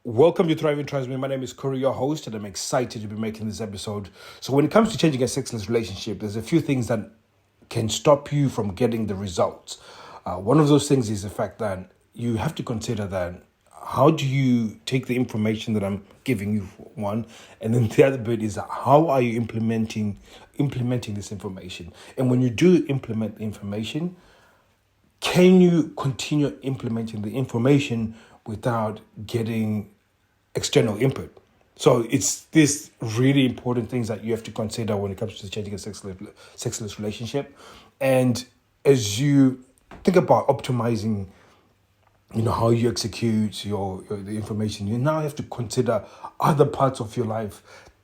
Welcome to Thriving Tribesmen. My name is Kuri, your host, and I'm excited to be making this episode. So when it comes to changing a sexless relationship, there's a few things that can stop you from getting the results. One of those things is the fact that you have to consider that how do you take the information that I'm giving you, one, and then the other bit is how are you implementing this information? And when you do implement the information, can you continue implementing the information without getting external input? So it's these really important things that you have to consider when it comes to changing a sexless relationship. And as you think about optimizing, how you execute the information, you now have to consider other parts of your life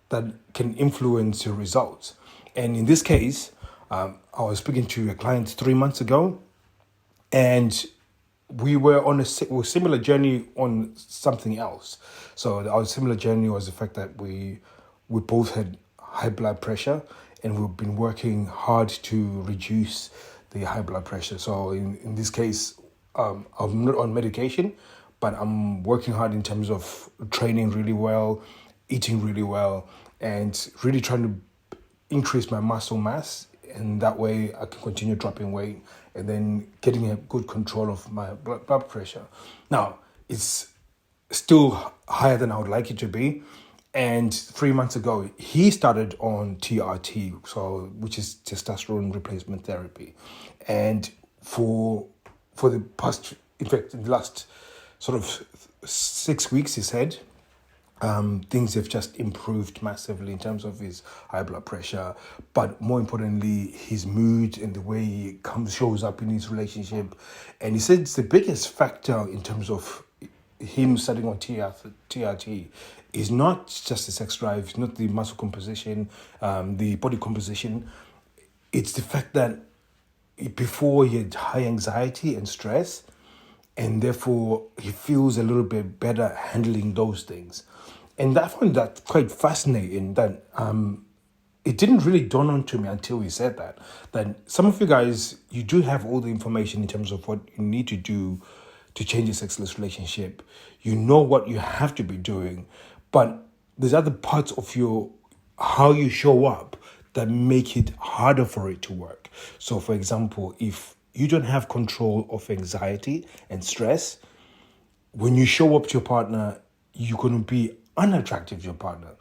that can influence your results. And in this case, I was speaking to a client 3 months ago, and we were on a similar journey on something else. So our similar journey was the fact that we both had high blood pressure, and we've been working hard to reduce the high blood pressure. So in this case, I'm not on medication, but I'm working hard in terms of training really well, eating really well, and really trying to increase my muscle mass. And that way I can continue dropping weight and then getting a good control of my blood pressure. Now, it's still higher than I would like it to be. And 3 months ago, he started on TRT, which is testosterone replacement therapy. And for the past, in fact, in the last sort of 6 weeks, he said, things have just improved massively in terms of his high blood pressure, but more importantly, his mood and the way he shows up in his relationship. And he said it's the biggest factor in terms of him starting on TRT is not just the sex drive, it's not the muscle composition, the body composition. It's the fact that before he had high anxiety and stress, and therefore he feels a little bit better handling those things. And I found that quite fascinating, that it didn't really dawn on to me until he said that some of you guys, you do have all the information in terms of what you need to do to change a sexless relationship. You know what you have to be doing, but there's other parts of how you show up that make it harder for it to work. So for example, if you don't have control of anxiety and stress, when you show up to your partner, you're going to be unattractive to your partner.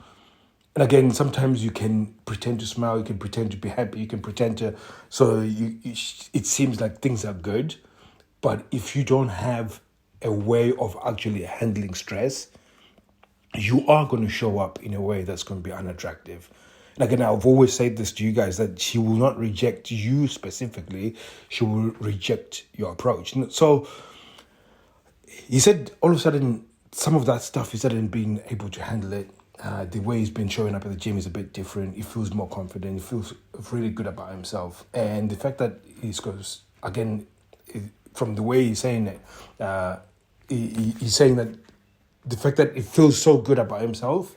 And again, sometimes you can pretend to smile, you can pretend to be happy, you can pretend to, it seems like things are good. But if you don't have a way of actually handling stress, you are going to show up in a way that's going to be unattractive. And again, I've always said this to you guys, that she will not reject you specifically, she will reject your approach. So he said all of a sudden, some of that stuff, he started being able to handle it. The way he's been showing up at the gym is a bit different. He feels more confident. He feels really good about himself. And the fact that he's goes, again, from the way he's saying it, he's saying that the fact that he feels so good about himself,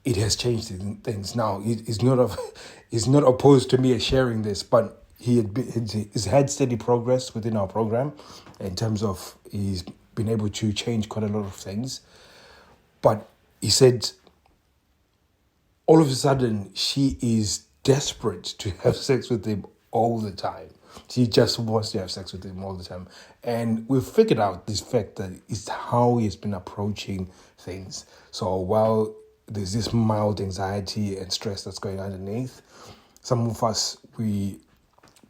it has changed things. Now, he's not opposed to me sharing this, but he's had steady progress within our program in terms of he's been able to change quite a lot of things. But he said all of a sudden she is desperate to have sex with him all the time. She just wants to have sex with him all the time. And we've figured out this fact that it's how he's been approaching things. So while there's this mild anxiety and stress that's going underneath, some of us, we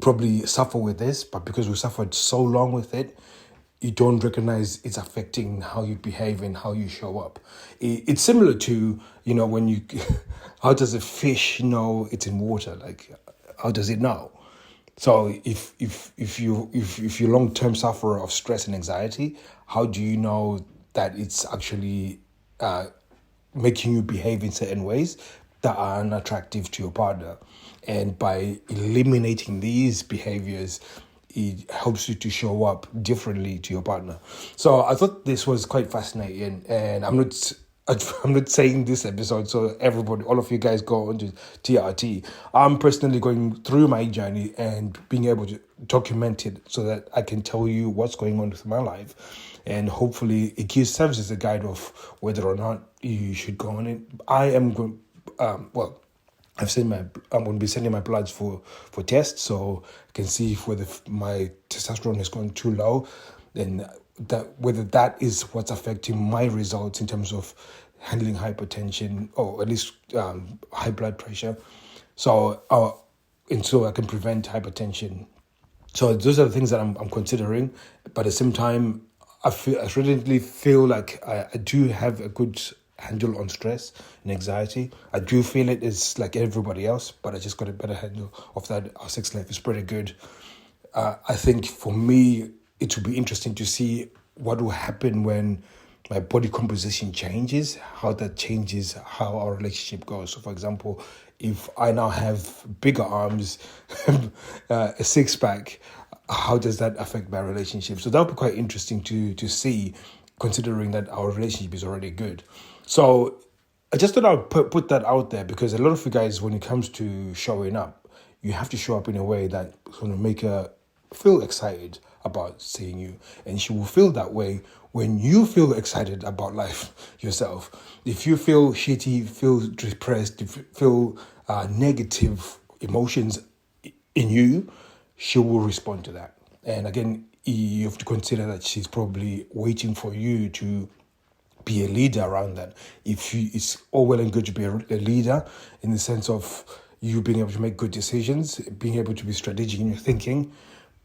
probably suffer with this, but because we suffered so long with it, you don't recognize it's affecting how you behave and how you show up. It's similar to, when you, how does a fish know it's in water? Like, how does it know? So if you're long-term sufferer of stress and anxiety, how do you know that it's actually making you behave in certain ways that are unattractive to your partner? And by eliminating these behaviors, it helps you to show up differently to your partner. So I thought this was quite fascinating, and I'm not I'm not saying this episode, so everybody, all of you guys go on to TRT. I'm personally going through my journey and being able to document it so that I can tell you what's going on with my life. And hopefully it serves as a guide of whether or not you should go on it. I am going, I'm going to be sending my bloods for tests, so I can see if whether my testosterone has gone too low, then that whether that is what's affecting my results in terms of handling hypertension or at least high blood pressure. So and so I can prevent hypertension. So those are the things that I'm considering, but at the same time, I really feel like I do have a good handle on stress and anxiety. I do feel it is like everybody else, but I just got a better handle of that. Our sex life is pretty good. I think for me, it will be interesting to see what will happen when my body composition changes, how that changes how our relationship goes. So, for example, if I now have bigger arms, a six pack, how does that affect my relationship? So that would be quite interesting to see, considering that our relationship is already good. So I just thought I would put that out there, because a lot of you guys, when it comes to showing up, you have to show up in a way that going to make her feel excited about seeing you, and she will feel that way when you feel excited about life yourself. If you feel shitty, feel depressed, feel negative emotions in you, she will respond to that. And again, you have to consider that she's probably waiting for you to be a leader around that. It's all well and good to be a leader in the sense of you being able to make good decisions, being able to be strategic in your thinking.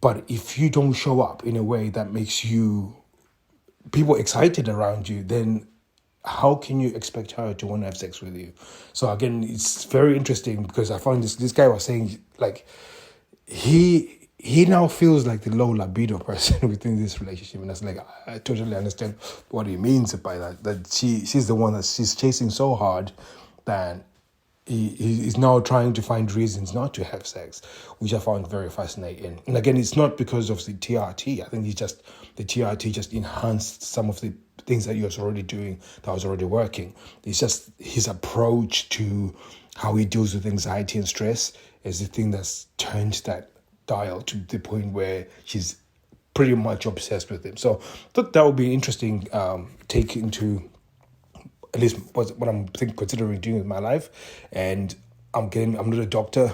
But if you don't show up in a way that makes people excited around you, then how can you expect her to want to have sex with you? So again, it's very interesting, because I found this guy was saying, like, he now feels like the low libido person within this relationship, and I was like, I totally understand what he means by that. That she's the one that she's chasing so hard that he's now trying to find reasons not to have sex, which I found very fascinating. And again, it's not because of the TRT. I think the TRT just enhanced some of the things that he was already doing, that was already working. It's just his approach to how he deals with anxiety and stress is the thing that's turned that dial to the point where she's pretty much obsessed with him. So I thought that would be an interesting take into at least what I'm considering doing with my life. And I'm not a doctor.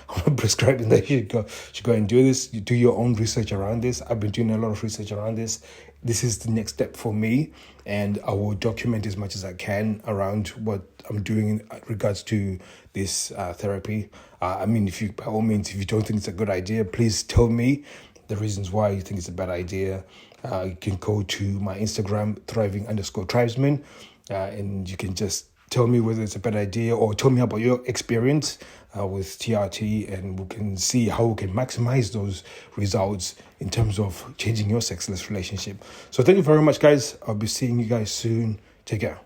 I'm not prescribing that you should go and do this. You do your own research around this. I've been doing a lot of research around this. This is the next step for me, and I will document as much as I can around what I'm doing in regards to this therapy. I mean, by all means, if you don't think it's a good idea, please tell me the reasons why you think it's a bad idea. You can go to my Instagram, Thriving_Tribesmen, and you can just tell me whether it's a bad idea, or tell me about your experience with TRT, and we can see how we can maximize those results in terms of changing your sexless relationship. So thank you very much, guys. I'll be seeing you guys soon. Take care.